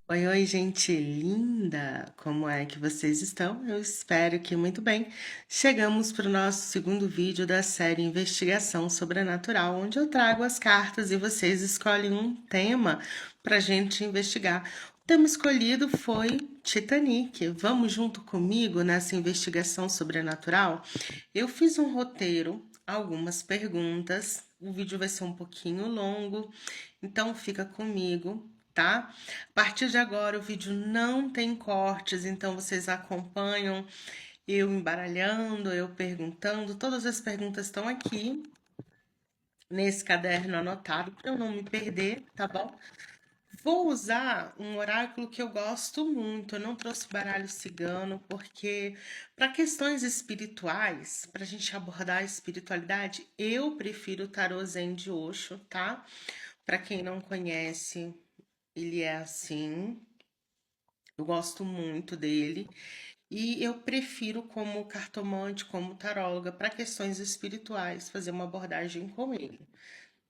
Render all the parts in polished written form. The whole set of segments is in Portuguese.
Oi, oi, gente linda! Como é que vocês estão? Eu espero que muito bem. Chegamos para o nosso segundo vídeo da série Investigação Sobrenatural, onde eu trago as cartas e vocês escolhem um tema para a gente investigar. O tema escolhido foi Titanic. Vamos junto comigo nessa investigação sobrenatural? Eu fiz um roteiro, algumas perguntas. O vídeo vai ser um pouquinho longo, então fica comigo, tá? A partir de agora o vídeo não tem cortes, então vocês acompanham eu embaralhando, eu perguntando. Todas as perguntas estão aqui nesse caderno anotado para eu não me perder, tá bom? Vou usar um oráculo que eu gosto muito. Eu não trouxe baralho cigano porque, para questões espirituais, para a gente abordar a espiritualidade, eu prefiro o tarô Zen de Osho, tá? Para quem não conhece, ele é assim. Eu gosto muito dele. E eu prefiro, como cartomante, como taróloga, para questões espirituais, fazer uma abordagem com ele,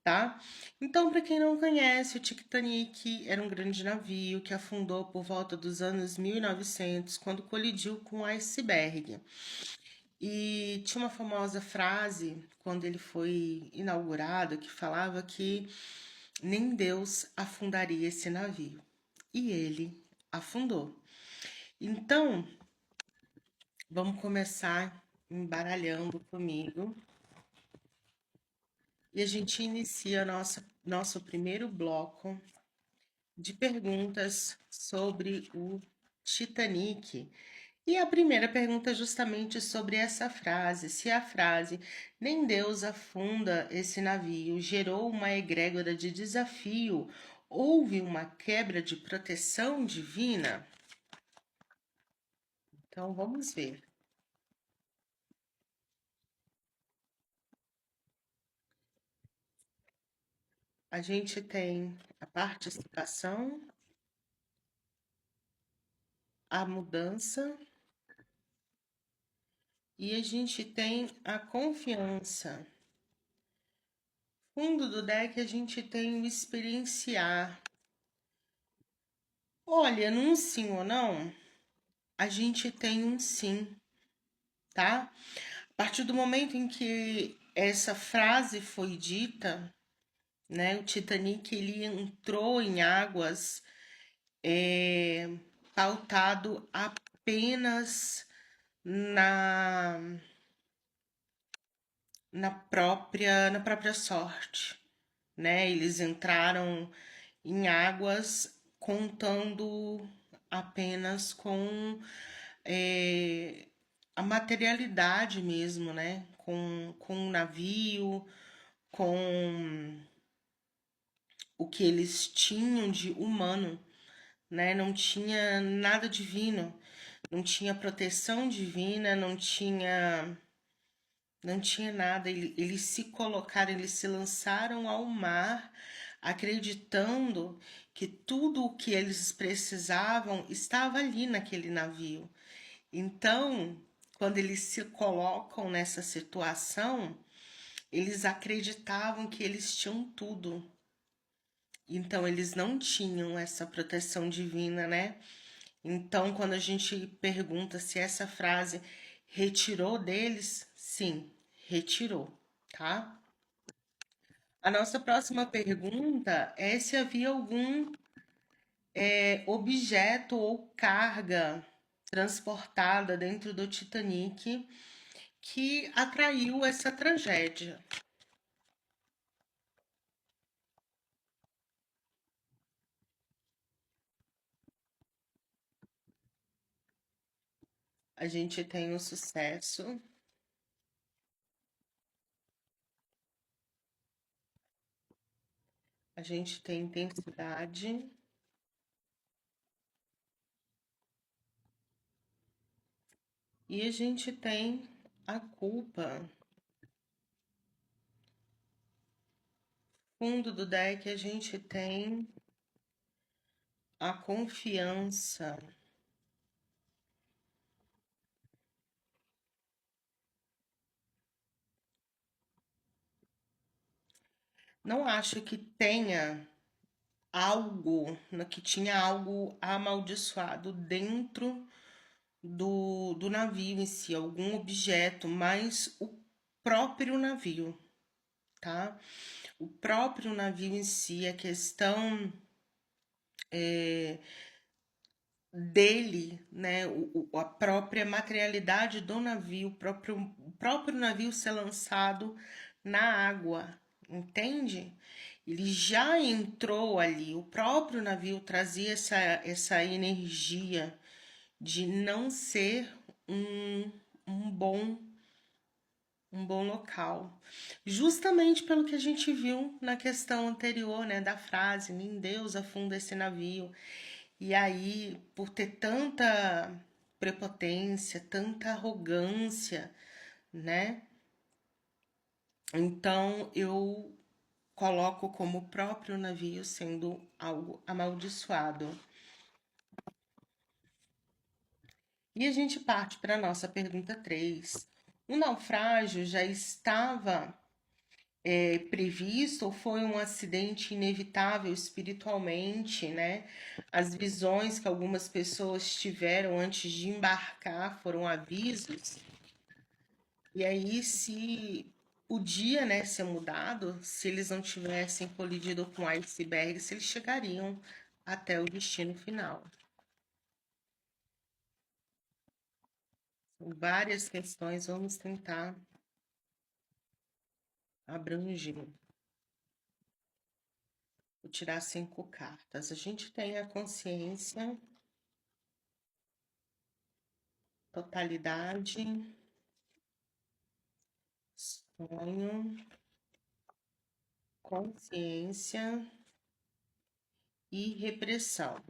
tá? Então, para quem não conhece, o Titanic era um grande navio que afundou por volta dos anos 1900, quando colidiu com um iceberg. E tinha uma famosa frase, quando ele foi inaugurado, que falava que nem Deus afundaria esse navio. E ele afundou. Então, vamos começar embaralhando comigo. E a gente inicia nosso primeiro bloco de perguntas sobre o Titanic. E a primeira pergunta é justamente sobre essa frase. Se a frase "nem Deus afunda esse navio" gerou uma egrégora de desafio, houve uma quebra de proteção divina? Então vamos ver. A gente tem a participação, a mudança e a gente tem a confiança. Fundo do deck a gente tem o experienciar. Olha, num sim ou não, a gente tem um sim, tá? A partir do momento em que essa frase foi dita, né, o Titanic ele entrou em águas é, pautado apenas na, na própria sorte, né? Eles entraram em águas contando apenas com a materialidade mesmo, né? Com o navio, com o que eles tinham de humano, né? Não tinha nada divino, não tinha proteção divina, não tinha nada. Eles se colocaram, eles se lançaram ao mar, acreditando que tudo o que eles precisavam estava ali naquele navio. Então, quando eles se colocam nessa situação, eles acreditavam que eles tinham tudo. Então, eles não tinham essa proteção divina, né? Então, quando a gente pergunta se essa frase retirou deles, sim, retirou, tá? A nossa próxima pergunta é se havia algum objeto ou carga transportada dentro do Titanic que atraiu essa tragédia. A gente tem o sucesso, a gente tem intensidade e a gente tem a culpa. Fundo do deck, a gente tem a confiança. Não acho que tenha algo, que tinha algo amaldiçoado dentro do navio em si, algum objeto, mas o próprio navio, tá? O próprio navio em si, a questão dele, né? A própria materialidade do navio, o próprio navio ser lançado na água, entende? Ele já entrou ali, o próprio navio trazia essa energia de não ser um, um bom um bom local. Justamente pelo que a gente viu na questão anterior, né, da frase, nem Deus afunda esse navio. E aí, por ter tanta prepotência, tanta arrogância, né? Então eu coloco como o próprio navio sendo algo amaldiçoado. E a gente parte para a nossa pergunta 3. O naufrágio já estava previsto ou foi um acidente inevitável espiritualmente, né? As visões que algumas pessoas tiveram antes de embarcar foram avisos. E aí, se o dia, né, ser mudado, se eles não tivessem colidido com o iceberg, se eles chegariam até o destino final. São várias questões, vamos tentar abranger. Vou tirar 5 cartas. A gente tem a consciência, totalidade, sonho, consciência e repressão.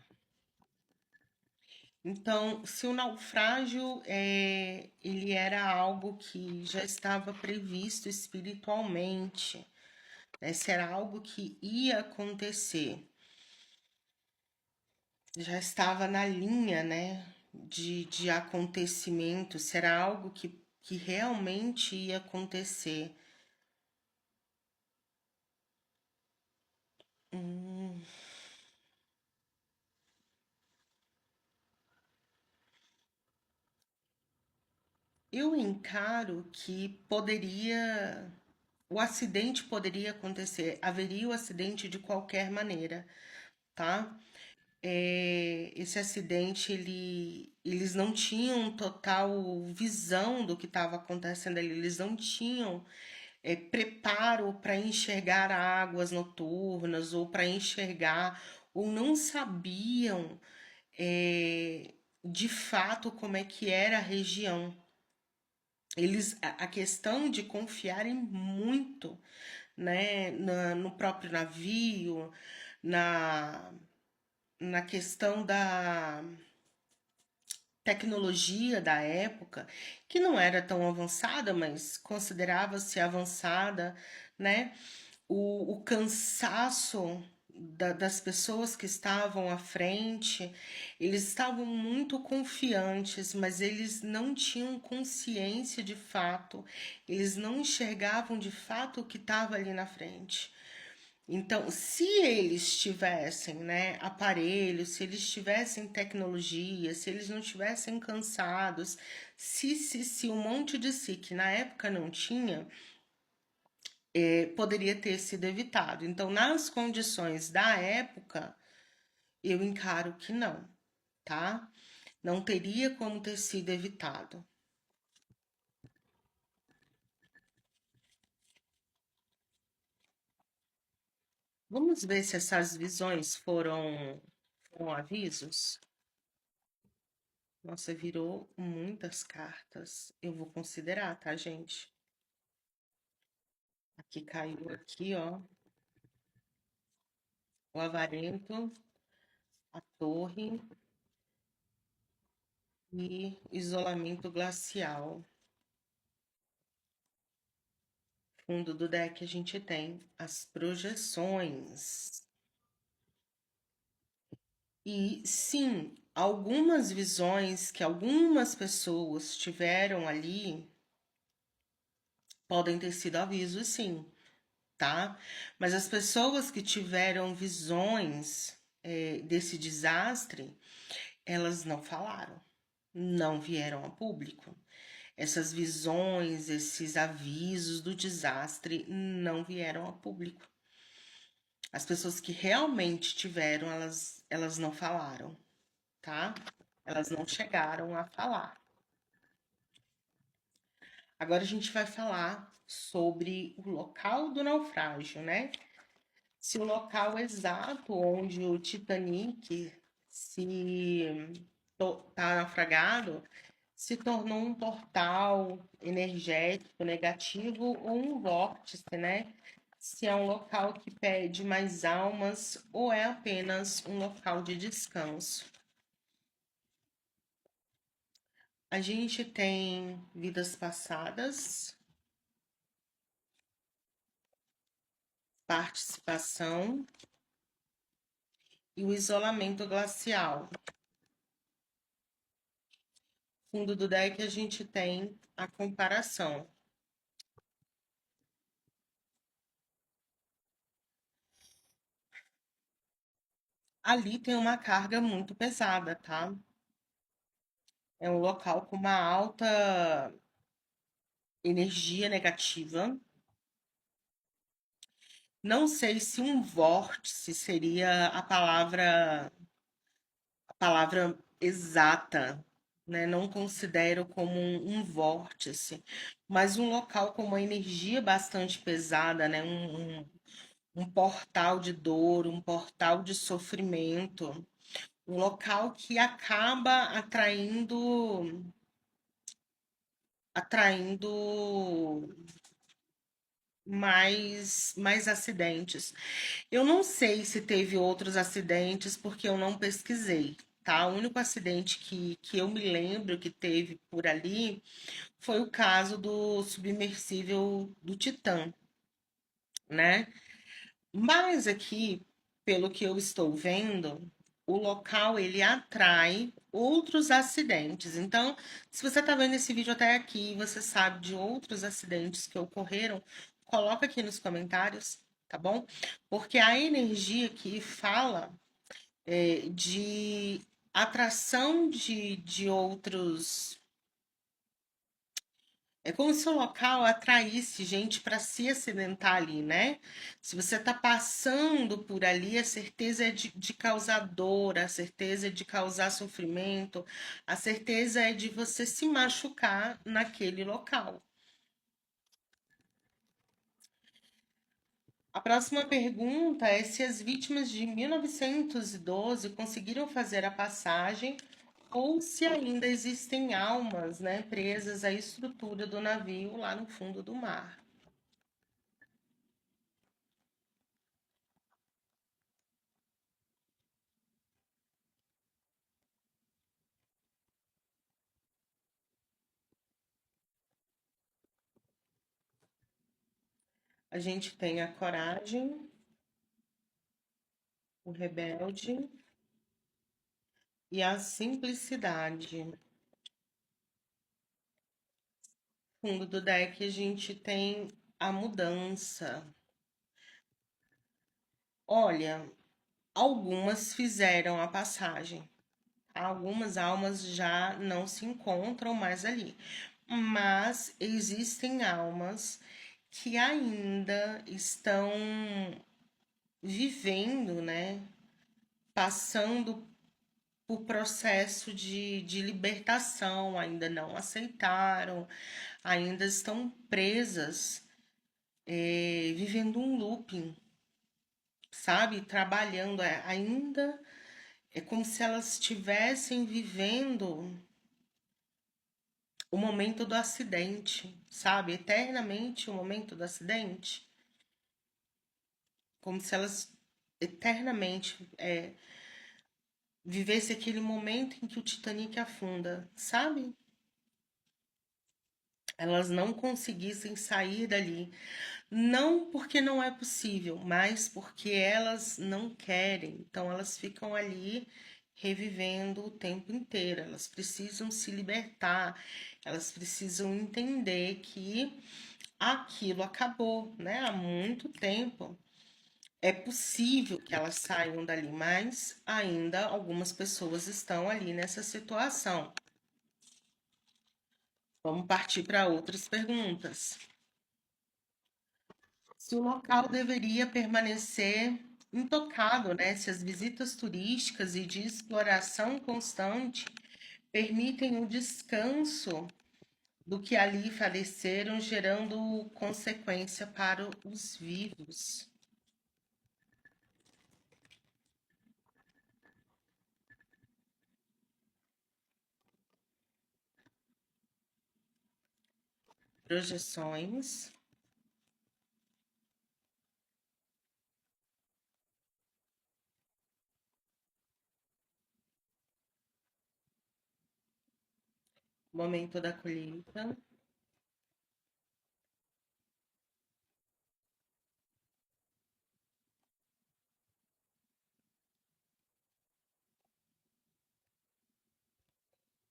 Então, se o naufrágio ele era algo que já estava previsto espiritualmente, né? Se era algo que ia acontecer, já estava na linha, né, de acontecimento, se era algo que realmente ia acontecer. Eu encaro que o acidente poderia acontecer, haveria o acidente de qualquer maneira, tá? Esse acidente, eles não tinham total visão do que estava acontecendo ali, eles não tinham preparo para enxergar águas noturnas ou para enxergar, ou não sabiam de fato como é que era a região. A questão de confiarem muito, né, no próprio navio, na, na questão da tecnologia da época, que não era tão avançada, mas considerava-se avançada, né? O cansaço das pessoas que estavam à frente, eles estavam muito confiantes, mas eles não tinham consciência de fato, eles não enxergavam de fato o que estava ali na frente. Então, se eles tivessem, né, aparelhos, se eles tivessem tecnologia, se eles não tivessem cansados, se um monte de si que na época não tinha, poderia ter sido evitado. Então, nas condições da época, eu encaro que não, tá? Não teria como ter sido evitado. Vamos ver se essas visões foram avisos. Nossa, virou muitas cartas. Eu vou considerar, tá, gente? Aqui caiu aqui, ó, o avarento, a torre e isolamento glacial. Fundo do deck a gente tem as projeções. E sim, algumas visões que algumas pessoas tiveram ali podem ter sido avisos, sim. tá? Mas as pessoas que tiveram visões desse desastre, elas não falaram, não vieram a público. Essas visões, esses avisos do desastre não vieram a público. As pessoas que realmente tiveram, elas não falaram, tá? Elas não chegaram a falar. Agora a gente vai falar sobre o local do naufrágio, né? Se o local exato onde o Titanic se tá naufragado se tornou um portal energético negativo ou um vórtice, né? Se é um local que pede mais almas ou é apenas um local de descanso. A gente tem vidas passadas, participação e o isolamento glacial. Fundo do deck a gente tem a comparação. Ali tem uma carga muito pesada, tá? É um local com uma alta energia negativa. Não sei se um vórtice seria a palavra exata, né? Não considero como um vórtice, mas um local com uma energia bastante pesada, né? Um portal de dor, um portal de sofrimento, um local que acaba atraindo mais acidentes. Eu não sei se teve outros acidentes porque eu não pesquisei, tá? O único acidente que eu me lembro que teve por ali foi o caso do submersível do Titã, né? Mas aqui, pelo que eu estou vendo, o local ele atrai outros acidentes. Então, se você está vendo esse vídeo até aqui e você sabe de outros acidentes que ocorreram, coloca aqui nos comentários, tá bom? Porque a energia que fala de atração de outros. É como se o local atraísse gente para se acidentar ali, né? Se você está passando por ali, a certeza é de causar dor, a certeza é de causar sofrimento, a certeza é de você se machucar naquele local. A próxima pergunta é se as vítimas de 1912 conseguiram fazer a passagem ou se ainda existem almas, né, presas à estrutura do navio lá no fundo do mar. A gente tem a coragem, o rebelde e a simplicidade. Fundo do deck, a gente tem a mudança. Olha, algumas fizeram a passagem. Algumas almas já não se encontram mais ali. Mas existem almas que ainda estão vivendo, né? Passando por processo de libertação, ainda não aceitaram, ainda estão presas, vivendo um looping, sabe? Trabalhando, ainda é como se elas estivessem vivendo o momento do acidente, sabe? Eternamente o momento do acidente. Como se elas eternamente vivesse aquele momento em que o Titanic afunda, sabe? Elas não conseguissem sair dali. Não porque não é possível, mas porque elas não querem. Então elas ficam ali revivendo o tempo inteiro. Elas precisam se libertar, elas precisam entender que aquilo acabou, né? Há muito tempo. É possível que elas saiam dali, mas ainda algumas pessoas estão ali nessa situação. Vamos partir para outras perguntas. Se o local deveria permanecer intocado, né? Se as visitas turísticas e de exploração constante permitem o descanso do que ali faleceram, gerando consequência para os vivos. Projeções. Momento da colheita.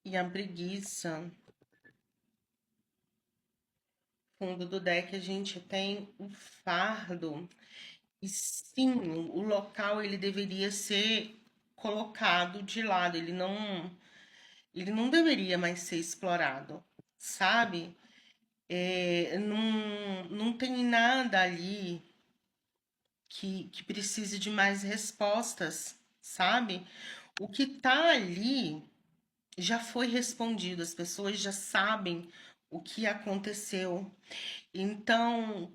E a preguiça. Fundo do deck a gente tem o fardo. E sim, o local ele deveria ser colocado de lado, ele não deveria mais ser explorado, sabe? Não tem nada ali que precise de mais respostas, sabe? O que tá ali já foi respondido, as pessoas já sabem o que aconteceu. Então,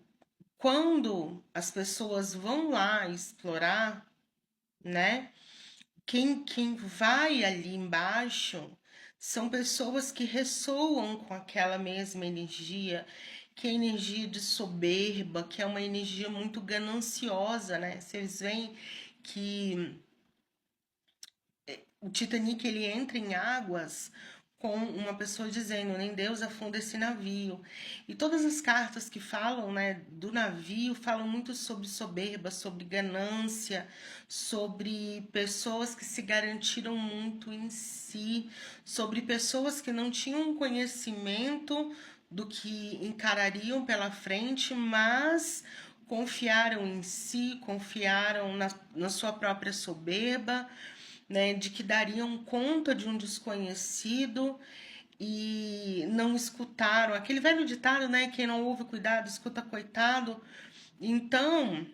quando as pessoas vão lá explorar, né? Quem vai ali embaixo são pessoas que ressoam com aquela mesma energia, que é a energia de soberba, que é uma energia muito gananciosa, né? Vocês veem que o Titanic ele entra em águas com uma pessoa dizendo, nem Deus afunda esse navio. E todas as cartas que falam, né, do navio falam muito sobre soberba, sobre ganância, sobre pessoas que se garantiram muito em si, sobre pessoas que não tinham conhecimento do que encarariam pela frente, mas confiaram em si, confiaram na sua própria soberba, né, de que dariam conta de um desconhecido e não escutaram. Aquele velho ditado, né, quem não ouve cuidado, escuta coitado. Então,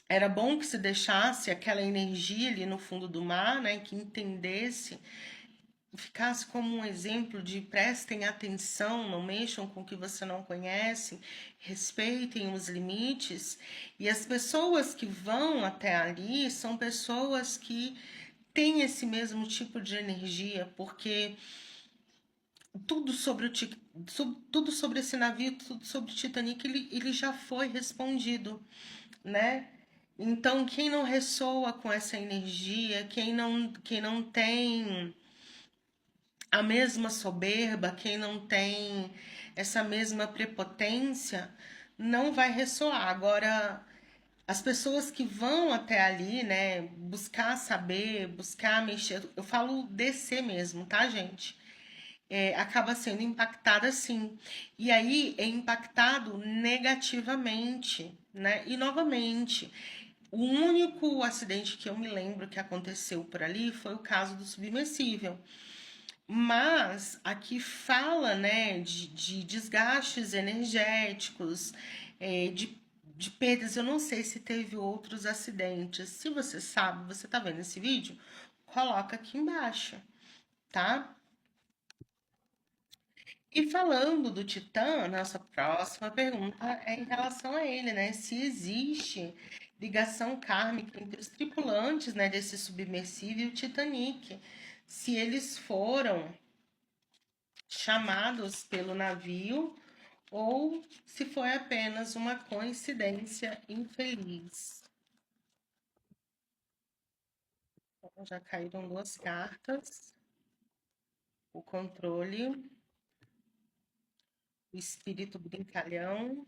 era bom que se deixasse aquela energia ali no fundo do mar, né, que entendesse, ficasse como um exemplo de prestem atenção, não mexam com o que você não conhece, respeitem os limites. E as pessoas que vão até ali são pessoas que têm esse mesmo tipo de energia, porque tudo sobre tudo sobre esse navio, tudo sobre o Titanic, ele já foi respondido, né? Então, quem não ressoa com essa energia, quem não tem a mesma soberba, quem não tem essa mesma prepotência, não vai ressoar. Agora, as pessoas que vão até ali, né, buscar saber, buscar mexer, eu falo descer mesmo, tá, gente? Acaba sendo impactada sim. E aí é impactado negativamente, né? E novamente, o único acidente que eu me lembro que aconteceu por ali foi o caso do submersível. Mas aqui fala, né, de desgastes energéticos, de perdas. Eu não sei se teve outros acidentes. Se você sabe, você tá vendo esse vídeo, coloca aqui embaixo, tá? E falando do Titã, nossa próxima pergunta é em relação a ele, né? Se existe ligação kármica entre os tripulantes, né, desse submersível e o Titanic. Se eles foram chamados pelo navio ou se foi apenas uma coincidência infeliz. Então, já caíram duas cartas: o controle, o espírito brincalhão,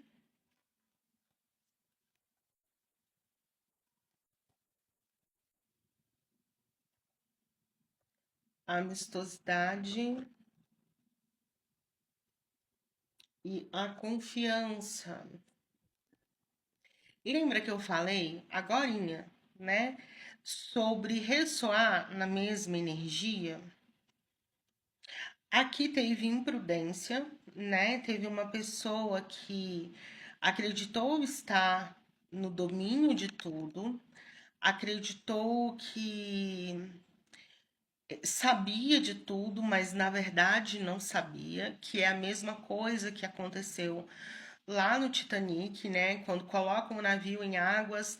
a amistosidade e a confiança. Lembra que eu falei agorinha, né, sobre ressoar na mesma energia? Aqui teve imprudência, né? Teve uma pessoa que acreditou estar no domínio de tudo, acreditou que sabia de tudo, mas na verdade não sabia, que é a mesma coisa que aconteceu lá no Titanic, né? Quando colocam o navio em águas,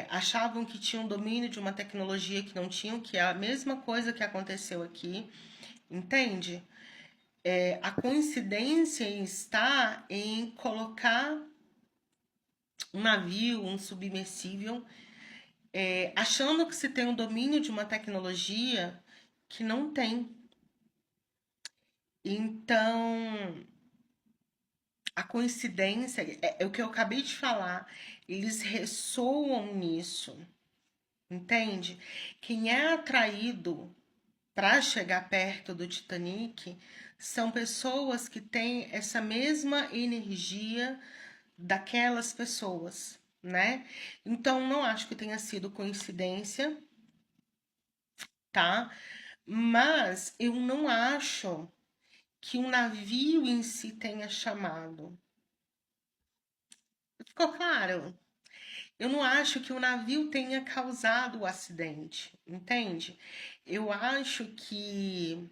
achavam que tinham domínio de uma tecnologia que não tinham, que é a mesma coisa que aconteceu aqui, entende? A coincidência está em colocar um navio, um submersível, achando que se tem o domínio de uma tecnologia que não tem. Então, a coincidência é o que eu acabei de falar, eles ressoam nisso, entende? Quem é atraído para chegar perto do Titanic são pessoas que têm essa mesma energia daquelas pessoas, né? Então não acho que tenha sido coincidência, tá? Mas eu não acho que o navio em si tenha chamado. Ficou claro? Eu não acho que o navio tenha causado o acidente, entende? Eu acho que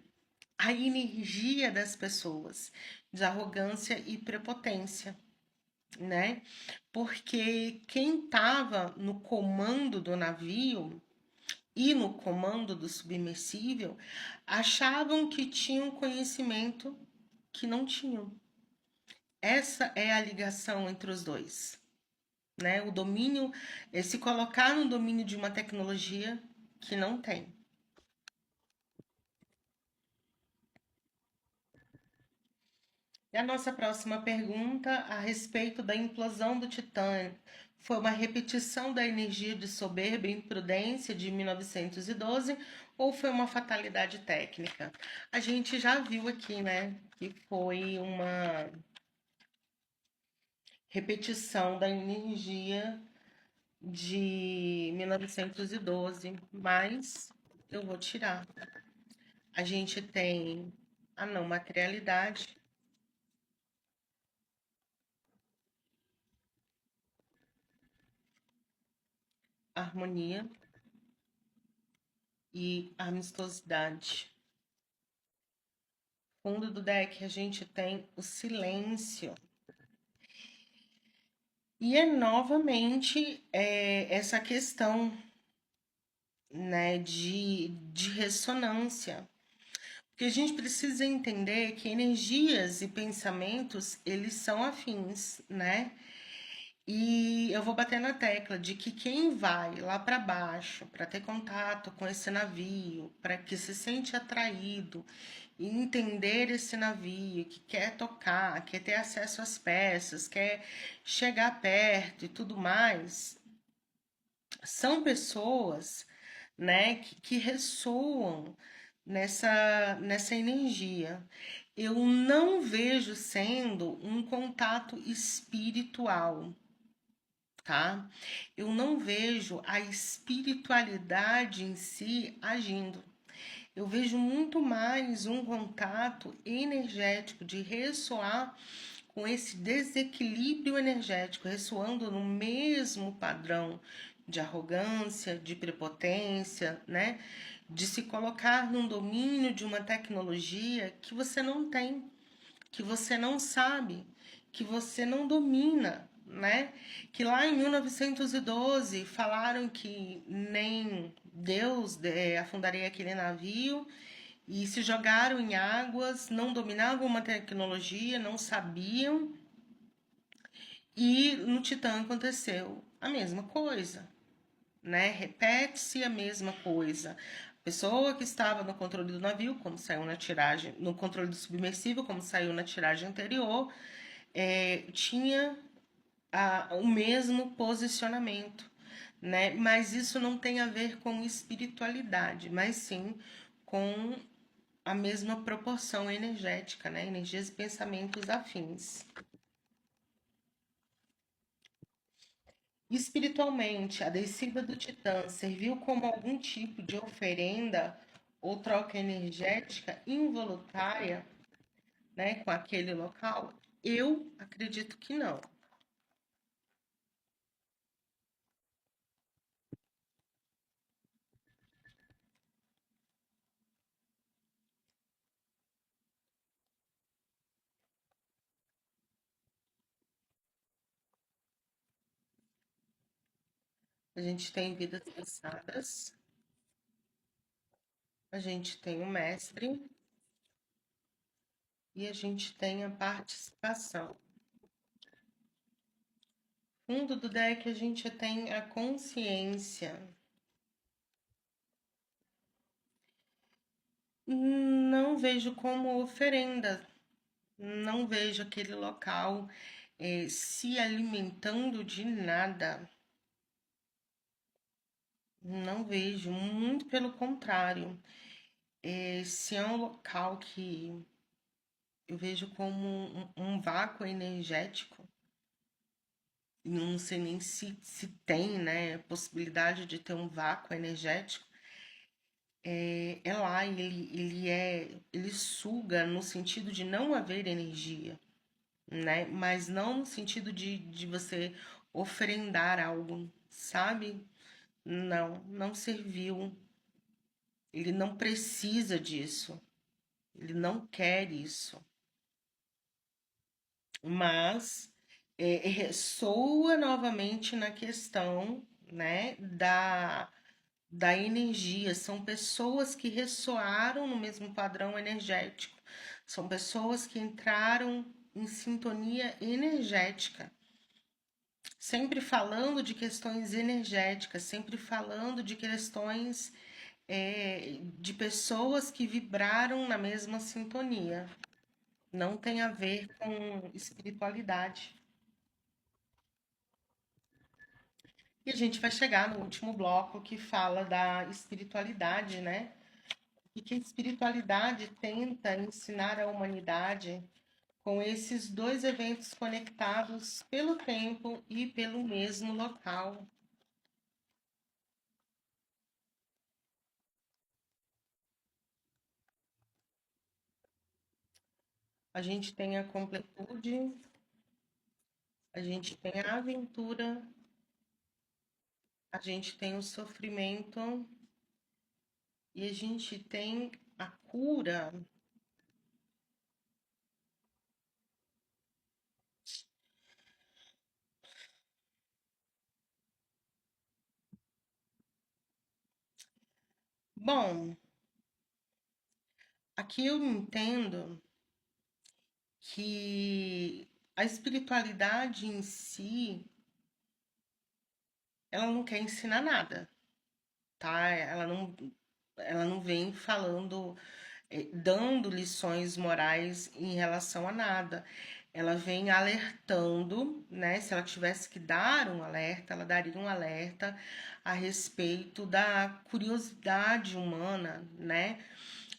a energia das pessoas, de arrogância e prepotência, né? Porque quem estava no comando do navio e no comando do submersível achavam que tinham conhecimento que não tinham. Essa é a ligação entre os dois, né? O domínio, se colocar no domínio de uma tecnologia que não tem. E a nossa próxima pergunta a respeito da implosão do Titã foi uma repetição da energia de soberba e imprudência de 1912 ou foi uma fatalidade técnica? A gente já viu aqui, né, que foi uma repetição da energia de 1912, mas eu vou tirar. A gente tem a não materialidade, harmonia e amistosidade. Fundo do deck a gente tem o silêncio. E é novamente essa questão, né, de ressonância. Porque a gente precisa entender que energias e pensamentos, eles são afins, né? E eu vou bater na tecla de que quem vai lá para baixo para ter contato com esse navio, para que se sente atraído e entender esse navio, que quer tocar, quer ter acesso às peças, quer chegar perto e tudo mais, são pessoas, né, que ressoam nessa energia. Eu não vejo sendo um contato espiritual, tá? Eu não vejo a espiritualidade em si agindo. Eu vejo muito mais um contato energético de ressoar com esse desequilíbrio energético, ressoando no mesmo padrão de arrogância, de prepotência, né? De se colocar num domínio de uma tecnologia que você não tem, que você não sabe, que você não domina, né? Que lá em 1912 falaram que nem Deus afundaria aquele navio e se jogaram em águas, não dominavam uma tecnologia, não sabiam. E no Titã aconteceu a mesma coisa, né? Repete-se a mesma coisa. A pessoa que estava no controle do navio, como saiu na tiragem, no controle do submersível, como saiu na tiragem anterior, tinha o mesmo posicionamento, né? Mas isso não tem a ver com espiritualidade, mas sim com a mesma proporção energética, né? Energias e pensamentos afins. Espiritualmente, a descida do Titã serviu como algum tipo de oferenda ou troca energética involuntária, né, com aquele local? Eu acredito que não. A gente tem vidas passadas, a gente tem o mestre e a gente tem a participação. Fundo do deck a gente tem a consciência. Não vejo como oferenda, não vejo aquele local se alimentando de nada. Não vejo, muito pelo contrário. Se é um local que eu vejo como um vácuo energético, não sei nem se tem, né, possibilidade de ter um vácuo energético, é lá, ele suga no sentido de não haver energia, né? Mas não no sentido de você oferendar algo, sabe? Não, não serviu. Ele não precisa disso. Ele não quer isso. Mas ressoa novamente na questão, né, da energia. São pessoas que ressoaram no mesmo padrão energético. São pessoas que entraram em sintonia energética. Sempre falando de questões energéticas, sempre falando de questões de pessoas que vibraram na mesma sintonia. Não tem a ver com espiritualidade. E a gente vai chegar no último bloco que fala da espiritualidade, né? E que a espiritualidade tenta ensinar a humanidade com esses dois eventos conectados pelo tempo e pelo mesmo local. A gente tem a completude, a gente tem a aventura, a gente tem o sofrimento e a gente tem a cura. Bom, aqui eu entendo que a espiritualidade em si, ela não quer ensinar nada, tá? Ela não vem falando, dando lições morais em relação a nada. Ela vem alertando, né? Se ela tivesse que dar um alerta, ela daria um alerta a respeito da curiosidade humana, né?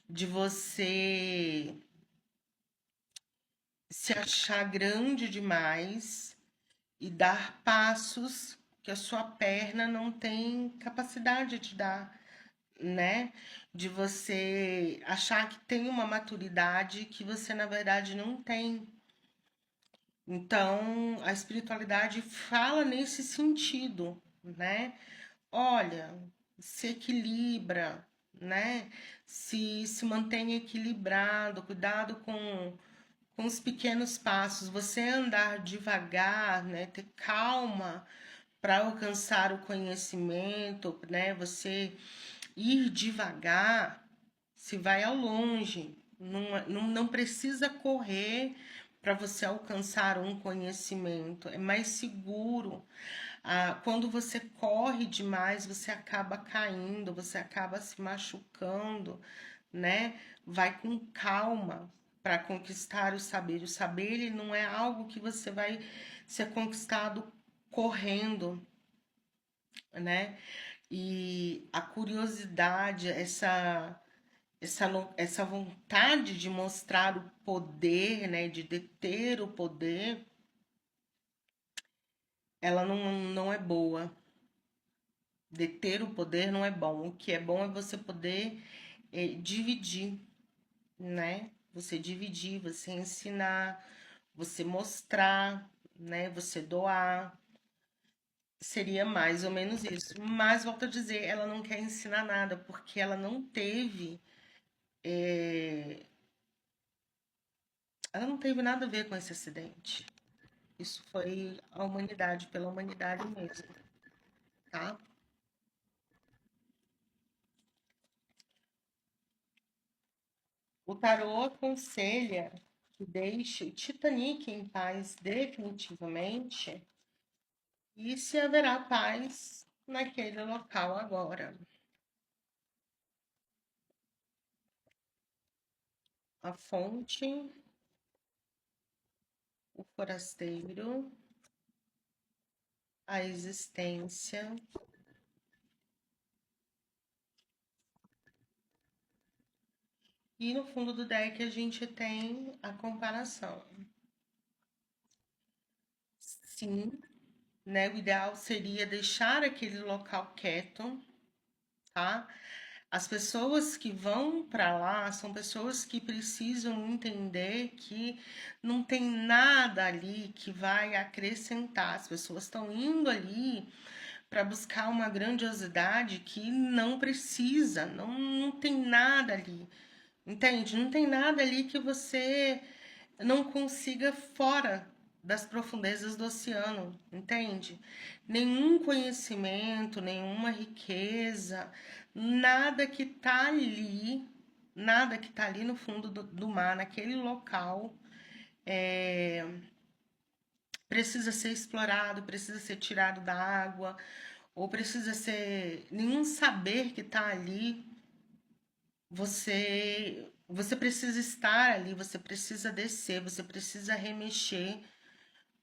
De você se achar grande demais e dar passos que a sua perna não tem capacidade de dar, né? De você achar que tem uma maturidade que você na verdade não tem. Então, a espiritualidade fala nesse sentido, né? Olha, se equilibra, né? Se mantém equilibrado, cuidado com os pequenos passos, você andar devagar, né? Ter calma para alcançar o conhecimento, né? Você ir devagar, se vai ao longe, não precisa correr para você alcançar um conhecimento, é mais seguro. Quando você corre demais, você acaba caindo, você acaba se machucando, né? Vai com calma para conquistar o saber. O saber ele não é algo que você vai ser conquistado correndo, né? E a curiosidade, essa vontade de mostrar o poder, né, de deter o poder, ela não é boa. Deter o poder não é bom. O que é bom é você poder dividir, né? Você dividir, você ensinar, você mostrar, né? Você doar. Seria mais ou menos isso. Mas, volto a dizer, ela não quer ensinar nada, porque ela não teve. Ela não teve nada a ver com esse acidente. Isso foi a humanidade, pela humanidade mesmo, tá? O tarô aconselha que deixe o Titanic em paz definitivamente e se haverá paz naquele local agora. A fonte, o forasteiro, a existência e no fundo do deck a gente tem a comparação. Sim, né? O ideal seria deixar aquele local quieto, tá? As pessoas que vão para lá são pessoas que precisam entender que não tem nada ali que vai acrescentar. As pessoas estão indo ali para buscar uma grandiosidade que não precisa, não tem nada ali. Entende? Não tem nada ali que você não consiga fora das profundezas do oceano, entende? Nenhum conhecimento, nenhuma riqueza, nada que tá ali, nada que tá ali no fundo do mar, naquele local, precisa ser explorado, precisa ser tirado da água, ou precisa ser nenhum saber que tá ali. Você precisa estar ali, você precisa descer, você precisa remexer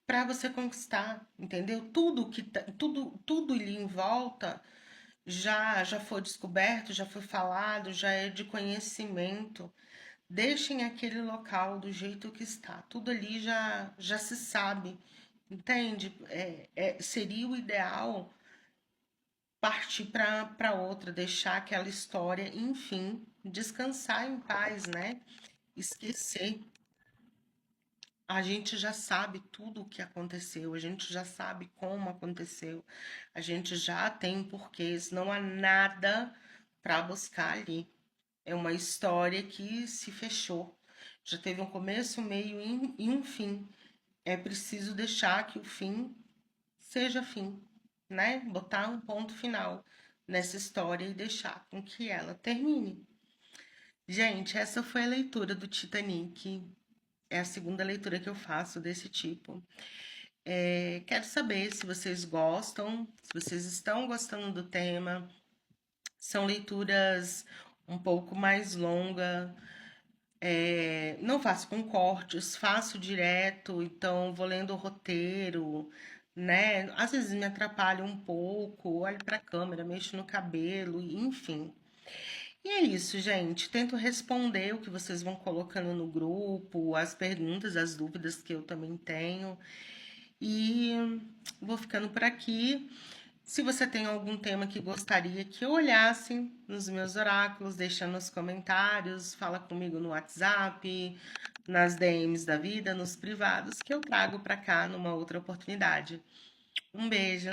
para você conquistar, entendeu? Tudo ali em volta já foi descoberto, já foi falado, já é de conhecimento. Deixem aquele local do jeito que está. Tudo ali já se sabe, entende? Seria o ideal partir para outra, deixar aquela história, enfim, descansar em paz, né? Esquecer. A gente já sabe tudo o que aconteceu, a gente já sabe como aconteceu, a gente já tem porquês, não há nada para buscar ali. É uma história que se fechou. Já teve um começo, meio e um fim. É preciso deixar que o fim seja fim, né? Botar um ponto final nessa história e deixar com que ela termine. Gente, essa foi a leitura do Titanic. É a segunda leitura que eu faço desse tipo. Quero saber se vocês gostam, se vocês estão gostando do tema. São leituras um pouco mais longas. Não faço com cortes, faço direto, então vou lendo o roteiro, né? Às vezes me atrapalha um pouco, olho para a câmera, mexo no cabelo, enfim. E é isso, gente. Tento responder o que vocês vão colocando no grupo, as perguntas, as dúvidas que eu também tenho. E vou ficando por aqui. Se você tem algum tema que gostaria que eu olhasse nos meus oráculos, deixa nos comentários, fala comigo no WhatsApp, nas DMs da vida, nos privados, que eu trago para cá numa outra oportunidade. Um beijo.